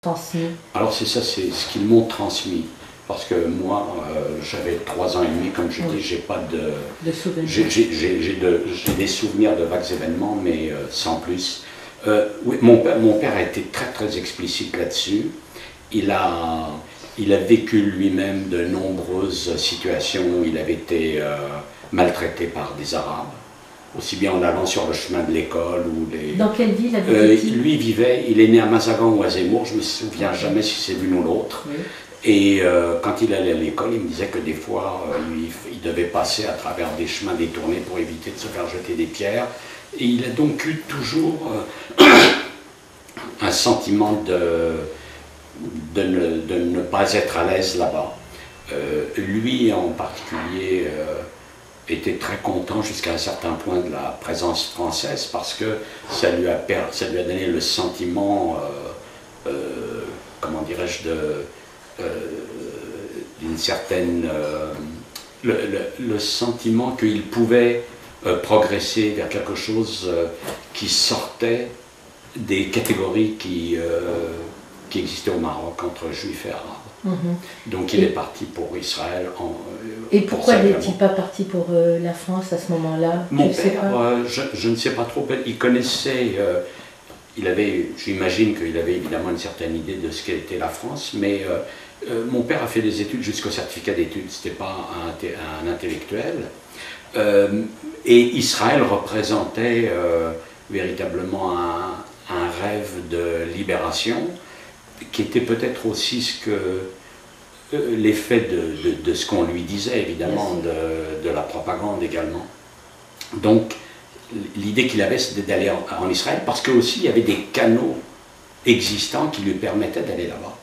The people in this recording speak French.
transmis? Alors c'est ça, c'est ce qu'ils m'ont transmis. Parce que moi, j'avais 3 ans et demi, comme je dis, j'ai pas de souvenirs. J'ai des souvenirs de vagues événements, mais sans plus. Oui, mon père a été très très explicite là-dessus. Il a vécu lui-même de nombreuses situations où il avait été maltraité par des Arabes, aussi bien en allant sur le chemin de l'école ou les... Dans quelle ville habitait-il? Lui il est né à Mazagan ou à Zemmour, je ne me souviens jamais si c'est l'une ou l'autre. Oui. Et quand il allait à l'école, il me disait que des fois, il devait passer à travers des chemins détournés pour éviter de se faire jeter des pierres. Et il a donc eu toujours un sentiment de ne pas être à l'aise là-bas. Lui en particulier était très content jusqu'à un certain point de la présence française parce que ça lui a donné le sentiment, comment dirais-je, d'une certaine... le sentiment qu'il pouvait progresser vers quelque chose qui sortait des catégories qui existaient au Maroc entre juifs et arabes. Donc il est parti pour Israël. Et pourquoi n'est-il pas parti pour la France à ce moment-là? Mon père, je ne sais pas trop, il connaissait... j'imagine qu'il avait évidemment une certaine idée de ce qu'était la France, mais mon père a fait des études jusqu'au certificat d'études, ce n'était pas un intellectuel. Et Israël représentait véritablement un rêve de libération, qui était peut-être aussi l'effet de ce qu'on lui disait, évidemment, de la propagande également. Donc, l'idée qu'il avait, c'était d'aller en Israël, parce que aussi il y avait des canaux existants qui lui permettaient d'aller là-bas.